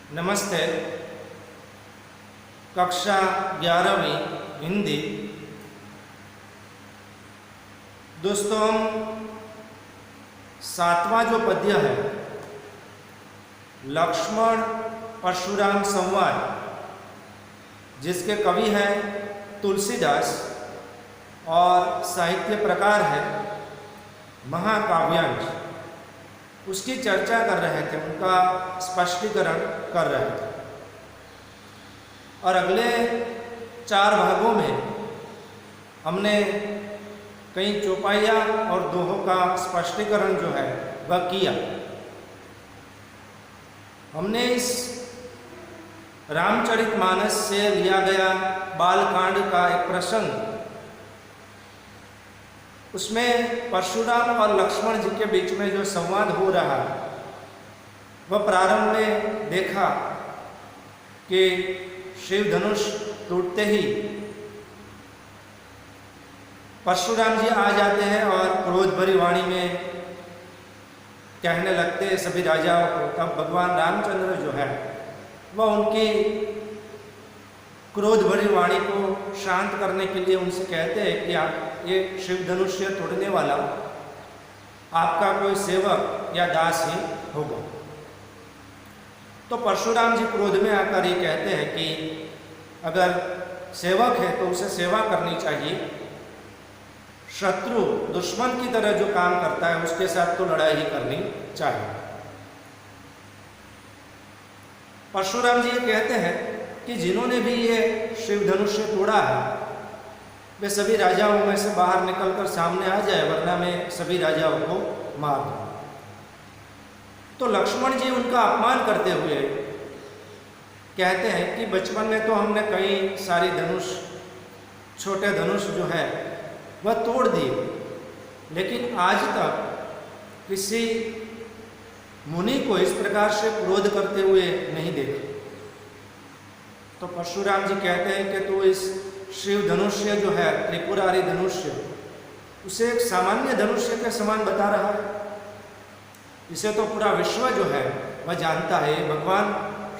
नमस्ते। कक्षा 11वीं हिंदी। दोस्तों, हम 7वां जो पद्य है लक्ष्मण परशुराम संवाद, जिसके कवि हैं तुलसीदास और साहित्य प्रकार है महाकाव्यांश, उसकी चर्चा कर रहे थे, उनका स्पष्टीकरण कर रहे थे। और अगले 4 भागों में हमने कई चौपाइयाँ और दोहों का स्पष्टीकरण जो है वह किया। हमने इस रामचरितमानस से लिया गया बालकांड का एक प्रसंग, उसमें परशुराम और लक्ष्मण जी के बीच में जो संवाद हो रहा है वह प्रारंभ में देखा कि शिव धनुष टूटते ही परशुराम जी आ जाते हैं और क्रोध भरी वाणी में कहने लगते हैं सभी राजाओं को। तब भगवान रामचंद्र जो है वह उनकी क्रोध भरी वाणी को शांत करने के लिए उनसे कहते हैं कि आप ये शिव धनुष तोड़ने वाला आपका कोई सेवक या दास ही होगा। तो परशुराम जी क्रोध में आकर ये कहते हैं कि अगर सेवक है तो उसे सेवा करनी चाहिए, शत्रु दुश्मन की तरह जो काम करता है उसके साथ तो लड़ाई ही करनी चाहिए। परशुराम जी ये कहते हैं कि जिन्होंने भी ये शिव धनुष तोड़ा है वे सभी राजाओं में से बाहर निकलकर सामने आ जाए, वरना मैं सभी राजाओं को मार दूं। तो लक्ष्मण जी उनका अपमान करते हुए कहते हैं कि बचपन में तो हमने कई सारी धनुष, छोटे धनुष जो है वह तोड़ दिए, लेकिन आज तक किसी मुनि को इस प्रकार से क्रोध करते हुए नहीं देखा। तो परशुराम जी कहते हैं कि तो इस शिव धनुष्य जो है त्रिपुरारी धनुष्य, उसे एक सामान्य धनुष्य के समान बता रहा है। इसे तो पूरा विश्व जो है वह जानता है भगवान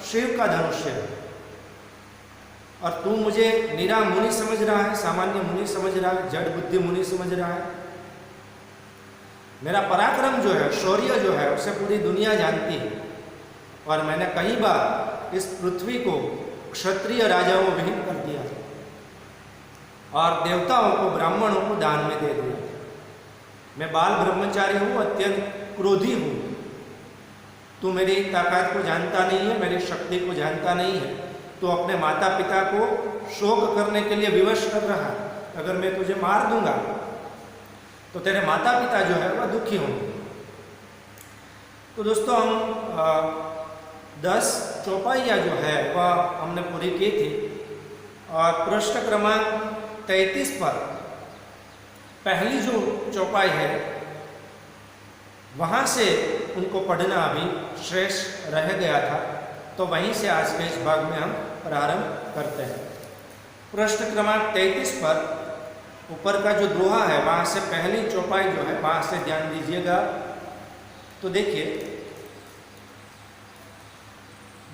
शिव का धनुष्य है, और तू मुझे निरा मुनि समझ रहा है, सामान्य मुनि समझ रहा है, जड़ बुद्धि मुनि समझ रहा है। मेरा पराक्रम जो है, शौर्य जो है, उसे पूरी दुनिया जानती है, और मैंने कई बार इस पृथ्वी को क्षत्रिय राजाओं में विहीन कर दिया और देवताओं को, ब्राह्मणों को दान में दे दिया। मैं बाल ब्रह्मचारी हूँ, अत्यंत क्रोधी हूँ। तू मेरी ताकत को जानता नहीं है, मेरी शक्ति को जानता नहीं है, तो अपने माता पिता को शोक करने के लिए विवश कर रहा है। अगर मैं तुझे मार दूंगा तो तेरे माता पिता जो है वह दुखी होंगे। तो दोस्तों, हम 10 चौपाइयाँ जो है वह हमने पूरी की थी, और पृष्ठ क्रमांक 33 पर पहली जो चौपाई है वहाँ से उनको पढ़ना अभी शेष रह गया था, तो वहीं से आज के इस भाग में हम प्रारंभ करते हैं। पृष्ठ क्रमांक 33 पर ऊपर का जो दोहा है वहाँ से पहली चौपाई जो है वहाँ से ध्यान दीजिएगा। तो देखिए,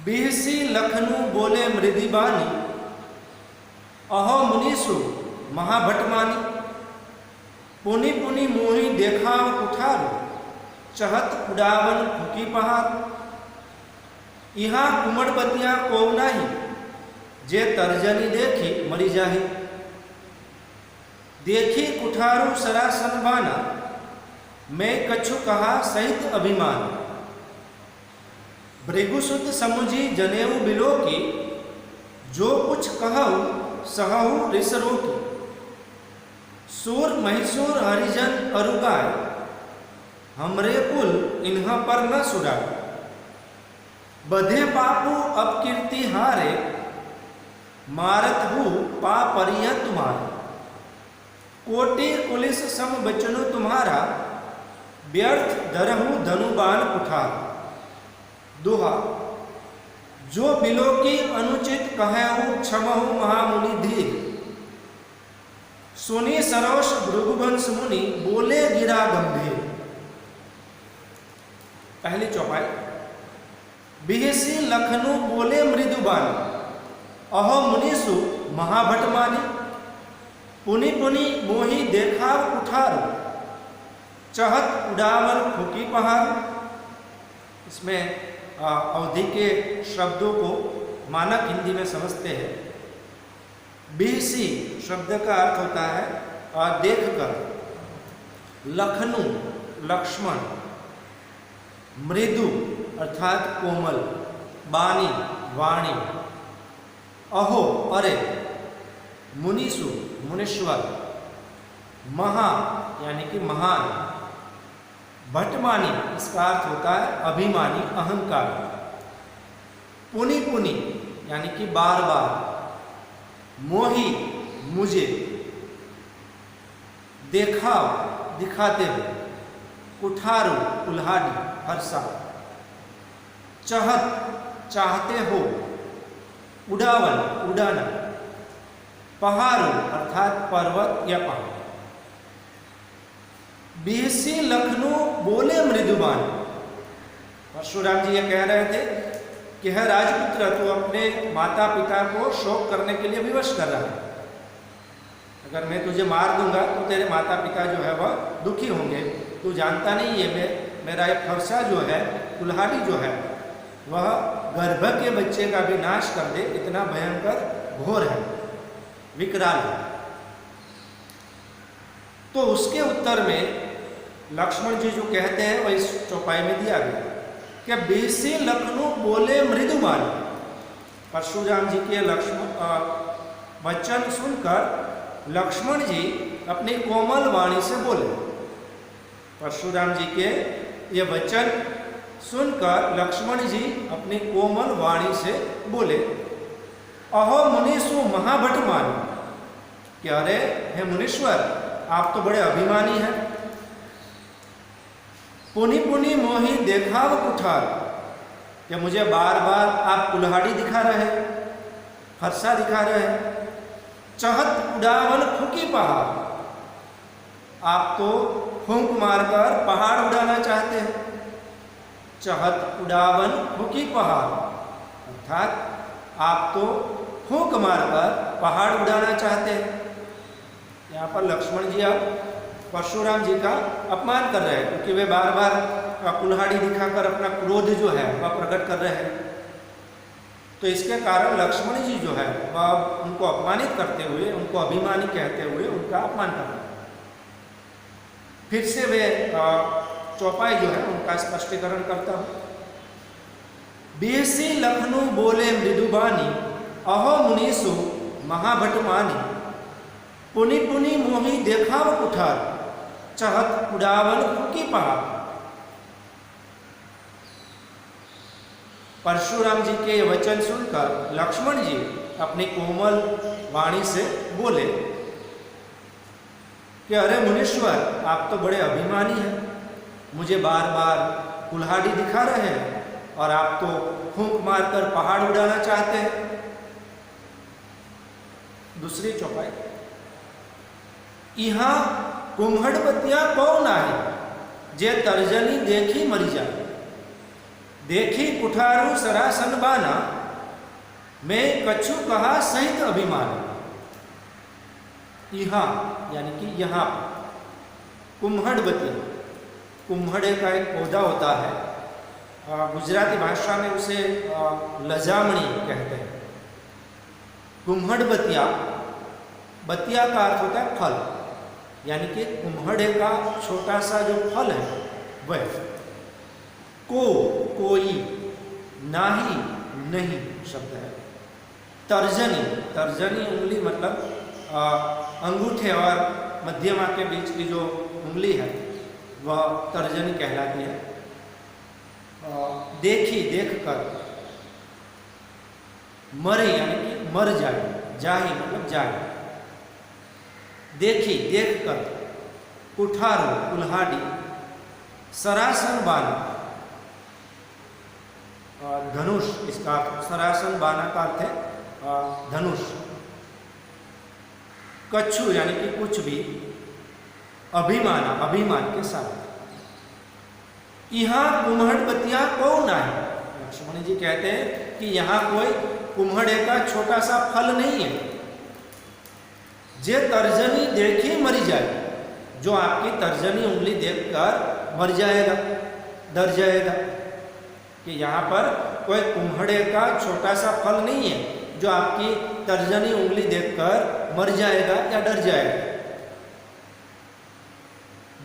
बिहसी लखनऊ बोले मृदिबानी, अहो मुनीसु महाभटमानी, पुनि पुनि मोही देखा कुठार, चहत उड़ावन फुकी पहाड़, यहाँ कुमड़बतियाँ को नाही, जे तर्जनी देखी मरी जाही, देखी कुठारू सरासन बाना, मैं कछु कहा सहित अभिमान, भृगुसुत समुझी जनेऊ बिलो की, जो कुछ कहू सहु रिसरो की, सूर महिसूर हरिजन अरुगाय, हमरे कुल इन्ह पर न सुराय, बधे पापू अपकीर्ति हारे, मारत हूँ पापरिया तुम्हारे, कोटि पुलिस सम बचनु तुम्हारा, व्यर्थ धरहु धनुबान कुठार। दोहा, जो बिलो की अनुचित कहूँ क्षमहु महामुनि धीर, सुनी सरोष भृगुवंश मुनि, बोले गिरा गंभीर। पहली चौपाई, बिहसी लखनु बोले मृदुबानी, अहो मुनिसु महाभटमानी, पुनि पुनि मोही देखाव कुठार, चहत उड़ावन फूकी पहाड़। इसमें अवधि के शब्दों को मानक हिंदी में समझते हैं। बिहसी शब्द का अर्थ होता है देखकर, लखनु लक्ष्मण, मृदु अर्थात कोमल, बानी वाणी, अहो अरे, मुनिसु मुनीश्वर, महा यानी कि महान, भटमानी इसका अर्थ होता है अभिमानी अहंकार, पुनि पुनि यानी कि बार बार, मोही मुझे, देखाव दिखाते हुए, कुठारू कुल्हाड़ी हर्षा, चहत चाहते हो, उड़ावन उड़ाना, पहाड़ो अर्थात पर्वत या पहाड़। बिहसी लखनु बोले मृदुबान। परशुराम जी ये कह रहे थे कि है राजपुत्र, तो अपने माता पिता को शोक करने के लिए विवश कर रहा है। अगर मैं तुझे मार दूंगा तो तेरे माता पिता जो है वह दुखी होंगे। तू जानता नहीं ये मेरा एक फरसा जो है, कुल्हाड़ी जो है, वह गर्भ के बच्चे का भी नाश कर दे, इतना भयंकर घोर है, विकराल है। तो उसके उत्तर में लक्ष्मण जी जो कहते हैं वह इस चौपाई में दिया गया कि बिहसी लखनु बोले मृदुबान। परशुराम जी के वचन सुनकर लक्ष्मण जी अपनी कोमल वाणी से बोले। परशुराम जी के ये वचन सुनकर लक्ष्मण जी अपनी कोमल वाणी से बोले, अहो मुनीसु महाभटमान, कि अरे हे मुनीश्वर, आप तो बड़े अभिमानी हैं। पुनि पुनि मोही देखाव कुठार, कि मुझे बार बार आप कुल्हाड़ी दिखा रहे, फरसा दिखा रहे। चहत उड़ावन फूकी पहाड़, आप तो फूंक मारकर पहाड़ उड़ाना चाहते हैं। चहत उड़ावन फूकी पहाड़ अर्थात आप तो फूंक मारकर पहाड़ उड़ाना चाहते हैं। यहाँ पर लक्ष्मण जी अब परशुराम जी का अपमान कर रहे हैं, क्योंकि वे बार बार कुल्हाड़ी दिखाकर अपना क्रोध जो है वह प्रकट कर रहे हैं। तो इसके कारण लक्ष्मण जी जो है वह उनको अपमानित करते हुए, उनको अभिमानी कहते हुए उनका अपमान कर रहे हैं। फिर से वे चौपाई जो है उनका स्पष्टीकरण करता हूँ। बिहसी लखनु बोले मृदुबानी, अहो मुनीसु महाभटमानी, पुनि पुनि मोही देखाव कुठार, चहत उड़ावन फूकी पहाड़। परशुराम जी के वचन सुनकर लक्ष्मण जी अपनी कोमल वाणी से बोले कि अरे मुनीश्वर, आप तो बड़े अभिमानी हैं, मुझे बार बार कुल्हाड़ी दिखा रहे हैं और आप तो फूंक मारकर पहाड़ उड़ाना चाहते हैं। दूसरी चौपाई, यहाँ कुम्हड़बतिया कौन आए, जे तर्जनी देखी मरी जाए, देखी कुठारू सरासन बाना, मैं कछु कहा सहित अभिमान। यहाँ यानी कि यहाँ कुम्हड़बतिया, कुम्हड़े का एक पौधा होता है, गुजराती भाषा में उसे लजामणी कहते हैं। कुम्हड़बतिया, बतिया का अर्थ होता है फल, यानी कि कुम्हड़े का छोटा सा जो फल है वह। कोई, नाही, नहीं शब्द है। तर्जनी, तर्जनी उंगली मतलब अंगूठे और मध्यमा के बीच की जो उंगली है वह तर्जनी कहलाती है। देखी, देखकर, मरे यानी कि मर जाए, जाही मतलब जाए। देखी, देखकर, कुठारू कुल्हाड़ी, सरासन बाना, धनुष इसका सरासन बाना का अर्थ है धनुष। कछु यानी कि कुछ भी, अभिमाना अभिमान के साथ। यहाँ कुम्हड़बतिया कौन आए, लक्ष्मण जी कहते हैं कि यहाँ कोई कुम्हड़े का छोटा सा फल नहीं है जे तर्जनी देखी मरी जाए, जो आपकी तर्जनी उंगली देखकर मर जाएगा, डर जाएगा। कि यहाँ पर कोई कुम्हड़े का छोटा सा फल नहीं है जो आपकी तर्जनी उंगली देखकर मर जाएगा या डर जाएगा।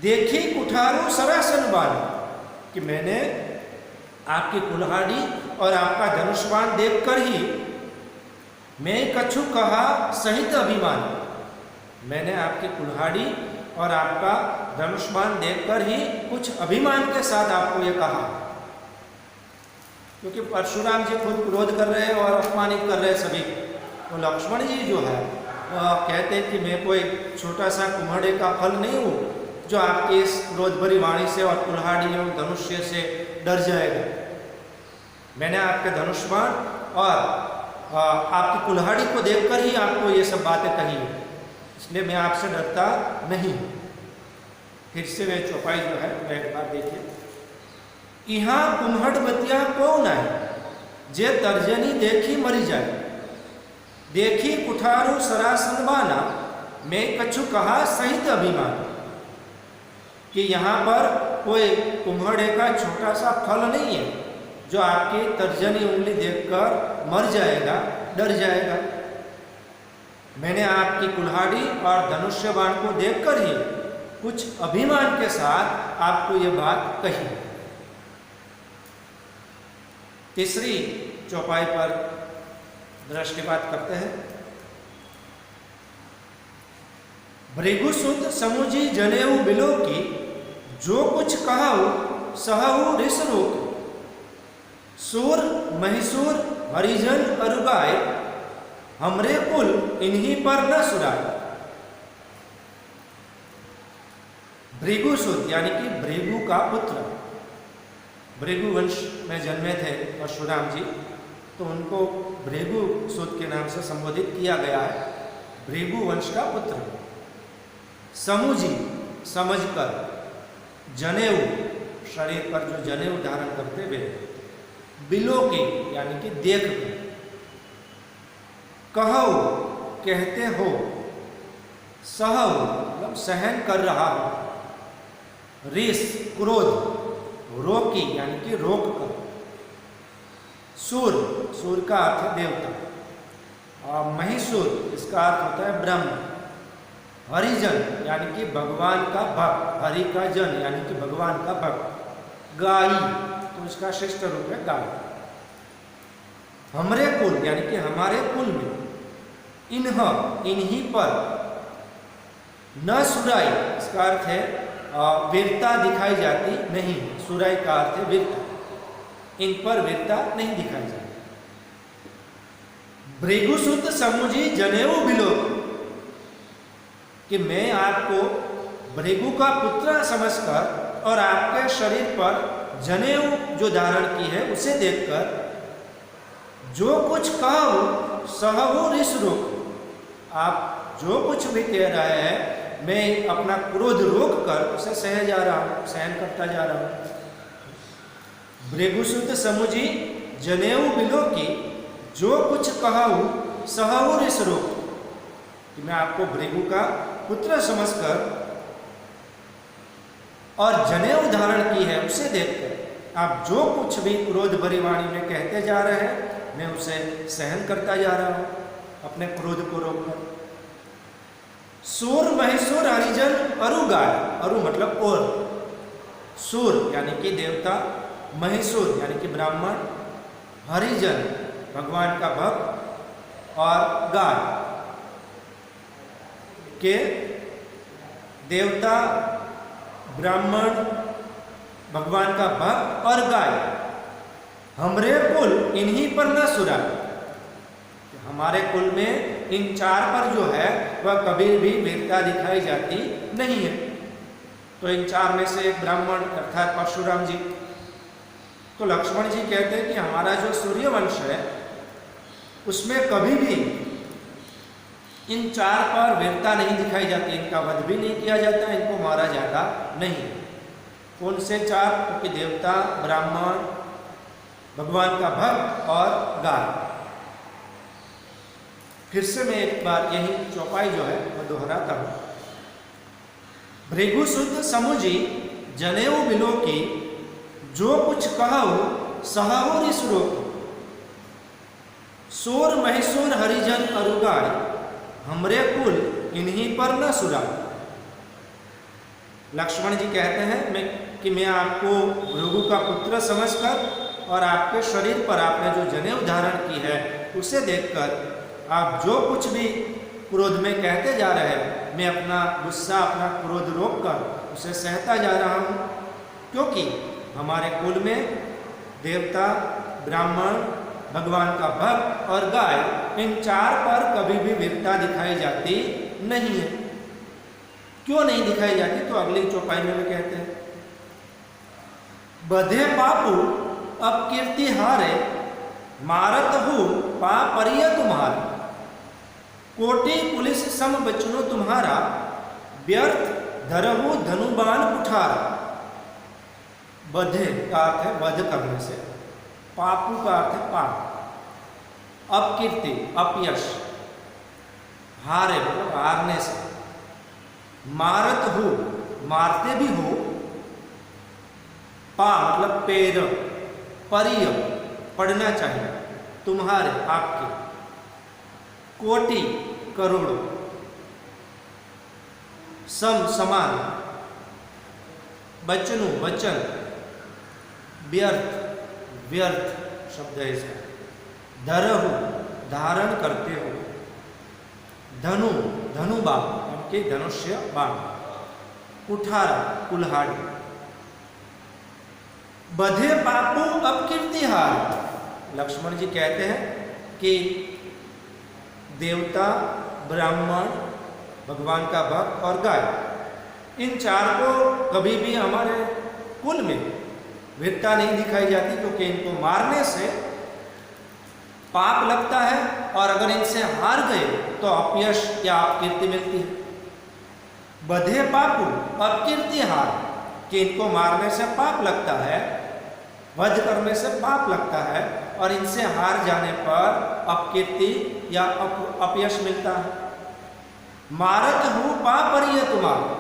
देखी कुठारू सरासन बाण, कि मैंने आपकी कुल्हाड़ी और आपका धनुष्बाण देखकर ही मैं कछु कहा सहित अभिमान, मैंने आपकी कुल्हाड़ी और आपका धनुष्बाण देखकर ही कुछ अभिमान के साथ आपको ये कहा। क्योंकि परशुराम जी खुद क्रोध कर रहे हैं और अपमानित कर रहे हैं सभी। तो लक्ष्मण जी जो है कहते हैं कि मैं कोई छोटा सा कुम्हड़े का फल नहीं हूँ जो आपकी इस क्रोध भरी वाणी से और कुल्हाड़ी और धनुष्य से डर जाएगा। मैंने आपके धनुष्बाण और आपकी कुल्हाड़ी को देखकर ही आपको ये सब बातें कही है, इसलिए मैं आपसे डरता नहीं। फिर से वे चौपाई जो है वह एक बार देखिए। यहाँ कुम्हड़ बतिया कौन आए जे तर्जनी देखी मरी जाए, देखी कुठारू सरासन बाना मैं कछु कहा सहित अभिमान, कि यहाँ पर कोई कुम्हड़े का छोटा सा फल नहीं है जो आपकी तर्जनी उंगली देखकर मर जाएगा, डर जाएगा। मैंने आपकी कुल्हाड़ी और धनुष्य बाण को देखकर ही कुछ अभिमान के साथ आपको ये बात कही। तीसरी चौपाई पर दृष्टिपात करते हैं। भृगुसुत समुझी जनेऊ बिलो की, जो कुछ कहु सहु ऋष रोक, सूर महिसूर हरिजन अरुगाय, हमरे कुल इन्हीं पर न सुराय। भृगुसुत यानी कि भृगु का पुत्र, भृगु वंश में जन्मे थे परशुराम जी, तो उनको भृगुसुत के नाम से संबोधित किया गया है। भृगु वंश का पुत्र। समुझी समझकर, जनेऊ शरीर पर जो जनेऊ धारण करते वे, बिलो के यानी कि देख कर, कहो कहते हो, सहु मतलब सहन कर रहा हो, रीस क्रोध, रोकी यानी कि रोक कर, सूर सूर का अर्थ है देवता, और महिसूर इसका अर्थ होता है ब्रह्म, हरिजन यानी कि भगवान का भक्त, हरि का जन यानी कि भगवान का भक्त, गाई तो इसका श्रेष्ठ रूप है गाय। हमरे कुल यानी कि हमारे कुल में, इन्हीं पर, न सुराई इसका अर्थ है वीरता दिखाई जाती नहीं, सुराई का अर्थ है वीरता, इन पर वीरता नहीं दिखाई जाती। भृगुसुत समुझी जनेऊ बिलो, कि मैं आपको भृगु का पुत्र समझकर और आपके शरीर पर जनेऊ जो धारण की है उसे देखकर, जो कुछ कहूँ सहु ऋष रोक, आप जो कुछ भी कह रहे हैं मैं अपना क्रोध रोक कर उसे सह जा रहा हूँ, सहन करता जा रहा हूँ। भृगुसुत समुझी जनेऊ बिलो की, जो कुछ कहूँ सहु ऋष रोक, कि मैं आपको भृगु का पुत्र समझकर और जनेऊ धारण की है उसे देखकर आप जो कुछ भी क्रोध भरी वाणी में कहते जा रहे हैं मैं उसे सहन करता जा रहा हूं, अपने क्रोध को रोककर। सूर महिसूर हरिजन अरुगाय, अरु मतलब और, सूर यानी कि देवता, महिसूर यानी कि ब्राह्मण, हरिजन भगवान का भक्त, और गाय के देवता, ब्राह्मण, भगवान का भक्त और गाय, हमरे कुल इन्हीं पर न सुरा, हमारे कुल में इन चार पर जो है वह कभी भी वीरता दिखाई जाती नहीं है। तो इन चार में से एक ब्राह्मण अर्थात परशुराम जी। तो लक्ष्मण जी कहते हैं कि हमारा जो सूर्यवंश है उसमें कभी भी इन चार पर वीरता नहीं दिखाई जाती, इनका वध भी नहीं किया जाता, इनको मारा जाता नहीं। कौन से चार? क्योंकि देवता, ब्राह्मण, भगवान का भक्त और गाय। फिर से मैं एक बार यही चौपाई जो है वो दोहराता हूं। भृगु सुत समुझी जनेऊ बिलो की, जो कुछ कहु सहु ऋषुरो की। सोर महिषोर हरिजन अरुगाय, हमरे कुल इन्हीं पर न सुराय। लक्ष्मण जी कहते हैं कि मैं आपको भृगु का पुत्र समझकर और आपके शरीर पर आपने जो जनेऊ धारण की है उसे देखकर आप जो कुछ भी क्रोध में कहते जा रहे हैं, मैं अपना गुस्सा, अपना क्रोध रोककर उसे सहता जा रहा हूँ। क्योंकि हमारे कुल में देवता, ब्राह्मण, भगवान का भक्त और गाय, इन चार पर कभी भी वीरता दिखाई जाती नहीं है। क्यों नहीं दिखाई जाती? तो अगली चौपाई में वे कहते हैं, बधे पापू अब कीर्ति हारे, मारत हूँ पापरिय तुम्हारे। कोटि पुलिस सम बचनो तुम्हारा, व्यर्थ धरहु धनुबान कुठारा। बधे का अर्थ है वध करने से, पापू का अर्थ है पाप, अपकीर्ति अपयश, हारे मतलब हारने से, मारत हो मारते भी हो, पा मतलब पैर, परिय पढ़ना चाहिए, तुम्हारे आपके, कोटि करोड़ों, सम समान, बचनु वचन, व्यर्थ व्यर्थ शब्द है इसका, धरहु धारण करते हो, धनु धनुबाण के धनुष्य बाण, कुठारा कुल्हाड़ी। बधे पापू अपकीर्तिहार। लक्ष्मण जी कहते हैं कि देवता, ब्राह्मण, भगवान का भक्त और गाय, इन चार को कभी भी हमारे कुल में वीरता नहीं दिखाई जाती, क्योंकि इनको मारने से पाप लगता है और अगर इनसे हार गए तो अपयश या अपकीर्ति मिलती है। बधे पापू अपकीर्ति हार, कि इनको मारने से पाप लगता है, वध करने से पाप लगता है और इनसे हार जाने पर अपकीर्ति या अपयश मिलता है। मारत हूँ पापरिय तुम्हारा,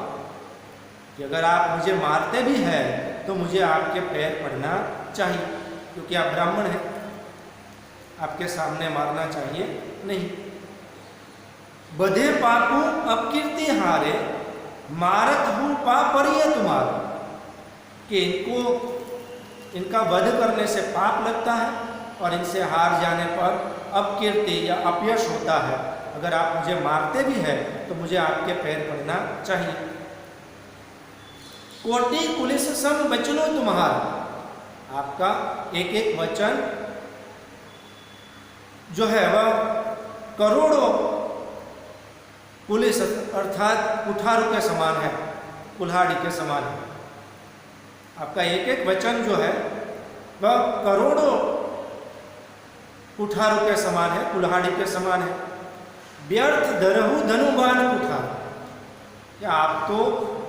कि अगर आप मुझे मारते भी हैं तो मुझे आपके पैर पड़ना चाहिए, क्योंकि आप ब्राह्मण हैं, आपके सामने मारना चाहिए नहीं। बधे पापू अपकीर्ति हारे, मारत हूँ पापरिय तुम्हारा, कि इनका वध करने से पाप लगता है और इनसे हार जाने पर अपकीर्ति या अपयश होता है। अगर आप मुझे मारते भी हैं तो मुझे आपके पैर पड़ना चाहिए। कोटि पुलिस सम बचनो तुम्हारा, आपका एक एक वचन जो है वह करोड़ों पुलिस अर्थात कुठारों के समान है, कुल्हाड़ी के समान है। आपका एक एक वचन जो है वह करोड़ों कुठारों के समान है, कुल्हाड़ी के समान है। व्यर्थ धरहु धनुबान कुठार, क्या आप तो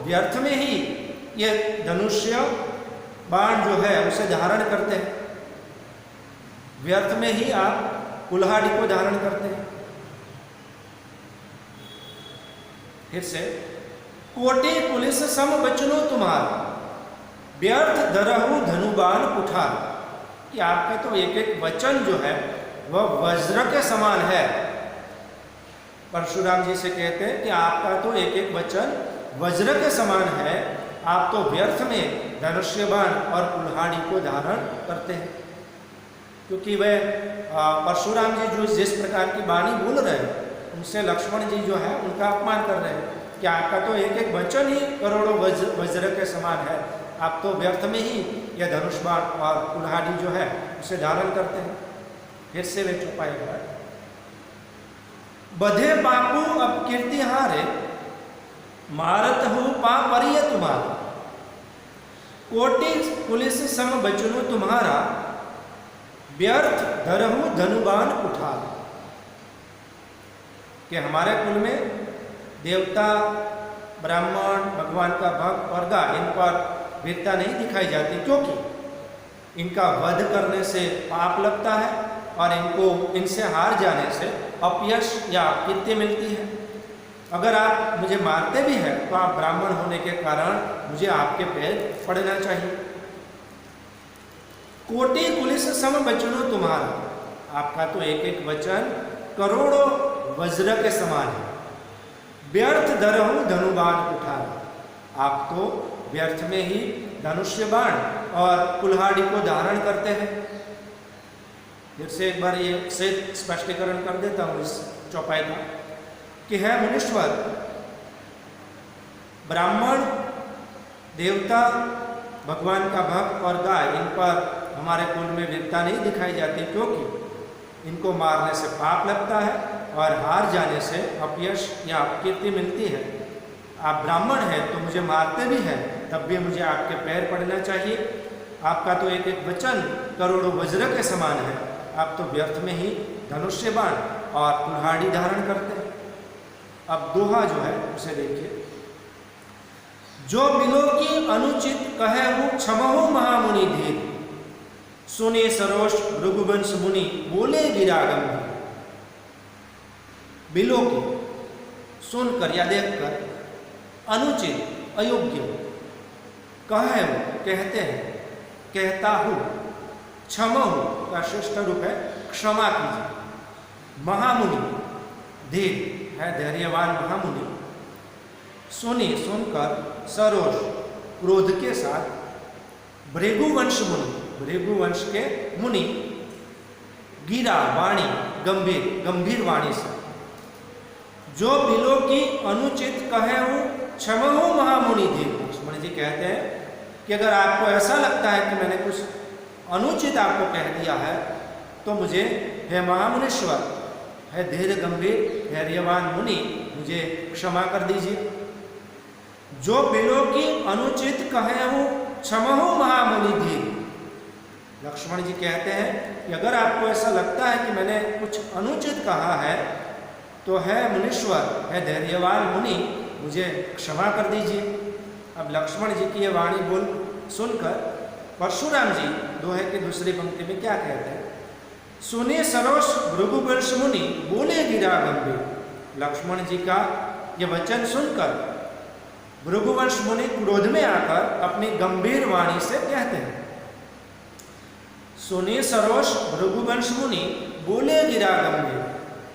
व्यर्थ में ही ये धनुष्य बाण जो है उसे धारण करते हैं, व्यर्थ में ही आप कुल्हाड़ी को धारण करते हैं। फिर से, कोटि पुलिस सम बचनो तुम्हारा, व्यर्थ धरहु धनुबान कुठार, कि आपका तो एक एक वचन जो है वह वज्र के समान है। परशुराम जी से कहते हैं कि आपका तो एक एक वचन वज्र के समान है, आप तो व्यर्थ में धनुष्य बाण और कुल्हाड़ी को धारण करते हैं। क्योंकि वह परशुराम जी जो जिस प्रकार की वाणी बोल रहे हैं उनसे लक्ष्मण जी जो है उनका अपमान कर रहे हैं कि आपका तो एक एक वचन ही करोड़ों वज्र के समान है, आप तो व्यर्थ में ही यह धनुष बाण और कुल्हाड़ी जो है उसे धारण करते हैं। फिर से वे चौपाएगा, बधे पापू अब कीर्ति हारे, मारत हो पापरिय तुम्हारा, कोटि पुलिस सम बचनो तुम्हारा, व्यर्थ धरहु धनुबान कुठार, कि हमारे कुल में देवता, ब्राह्मण, भगवान का भक्त और गाय, इन पर वीरता नहीं दिखाई जाती, क्योंकि इनका वध करने से पाप लगता है और इनसे हार जाने से अपयश या अपकीर्ति मिलती है। अगर आप मुझे मारते भी हैं तो आप ब्राह्मण होने के कारण मुझे आपके पैर पड़ना चाहिए। कोटि कुलिस सम वचनो तुम्हारा, आपका तो एक एक वचन करोड़ों वज्र के समान है। व्यर्थ धरहु धनुबाण कुठारा, आप तो व्यर्थ में ही धनुष्य बाण और कुल्हाड़ी को धारण करते हैं। फिर से एक बार ये से स्पष्टीकरण कर देता हूँ इस चौपाई का कि है मुनीश्वर, ब्राह्मण, देवता, भगवान का भक्त और गाय, इन पर हमारे कुल में वीरता नहीं दिखाई जाती, क्योंकि इनको मारने से पाप लगता है और हार जाने से अपयश या अपकीर्ति मिलती है। आप ब्राह्मण हैं तो मुझे मारते भी हैं, तब भी मुझे आपके पैर पड़ना चाहिए। आपका तो एक एक वचन करोड़ों वज्र के समान है। आप तो व्यर्थ में ही धनुष्य बाण और कुल्हाड़ी धारण करते हैं। अब दोहा जो है उसे देखिए। जो बिलो की अनुचित कहे हूँ क्षमहु महामुनि धीर, सुने सरोष भृगुवंश मुनि बोले गिरा गंभीर। बिलो की सुनकर या देखकर, अनुचित अयोग्य, कहे कहते हैं, कहता हूँ, क्षमहु का श्रेष्ठ रूप है क्षमा कीजिए। महामुनि, धीर है धैर्यवान महामुनि, सुनी सुनकर सरोष क्रोध के साथ, भृगुवंश मुनि, भृगुवंश के मुनि, गिरा वाणी गंभीर, गंभीर वाणी से, जो बिलो की अनुचित कहे हूँ क्षमहु महामुनि धीर। लक्ष्मण जी कहते हैं कि अगर आपको ऐसा लगता है कि मैंने कुछ अनुचित आपको कह दिया है तो मुझे, हे महामुनीश्वर, है धीर गंभीर धैर्यवान मुनि, मुझे क्षमा कर दीजिए। जो बिलो की अनुचित कहे हूँ क्षमहु महामुनि धीर। लक्ष्मण जी कहते हैं कि अगर आपको ऐसा लगता है कि मैंने कुछ अनुचित कहा है तो है मुनीश्वर, है धैर्यवान मुनि, मुझे क्षमा कर दीजिए। अब लक्ष्मण जी की ये वाणी बोल सुनकर परशुराम जी दोहे की दूसरी पंक्ति में क्या कहते हैं? सुने सरोष भृगुवंश मुनि बोले गिरा गंभीर। लक्ष्मण जी का ये वचन सुनकर भृगुवंश मुनि क्रोध में आकर अपनी गंभीर वाणी से कहते हैं। सुने सरोष भृगुवंश मुनि बोले गिरा गंभीर।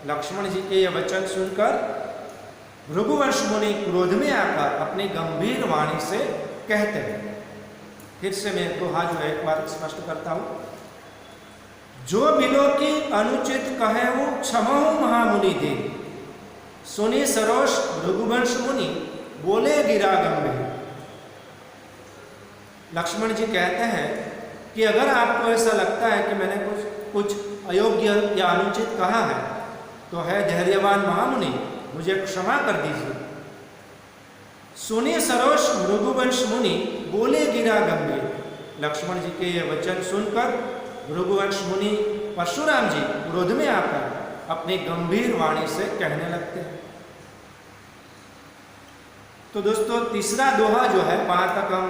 लक्ष्मण जी के ये वचन सुनकर भृगुवंश मुनि क्रोध में आकर अपनी गंभीर वाणी से कहते हैं। फिर से मैं दोहा जो है एक बार स्पष्ट करता हूं। जो बिलो की अनुचित कहे वो क्षमहु महामुनि दे, सुनी सरोष भृगुवंश मुनि बोले गिरा गंभीर। लक्ष्मण जी कहते हैं कि अगर आपको ऐसा लगता है कि मैंने कुछ अयोग्य या अनुचित कहा है तो है धैर्यवान महामुनि, मुझे क्षमा कर दीजिए। सुने सरोष भृगुवंश मुनि बोले गिरा गंभीर। लक्ष्मण जी के ये वचन सुनकर भृगुवंश मुनि परशुराम जी क्रोध में आकर अपनी गंभीर वाणी से कहने लगते हैं। तो दोस्तों तीसरा दोहा जो है, वहां तक हम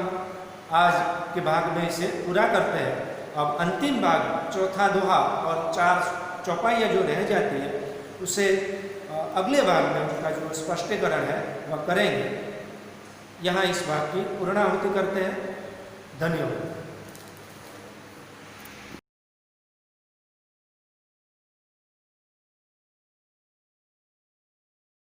आज के भाग में इसे पूरा करते हैं। अब अंतिम भाग चौथा दोहा और 4 चौपाइयाँ जो रह जाती है उसे अगले भाग में उनका जो स्पष्टीकरण है वह करेंगे। यहाँ इस भाग की पूर्णाहुति करते हैं। धन्यवाद।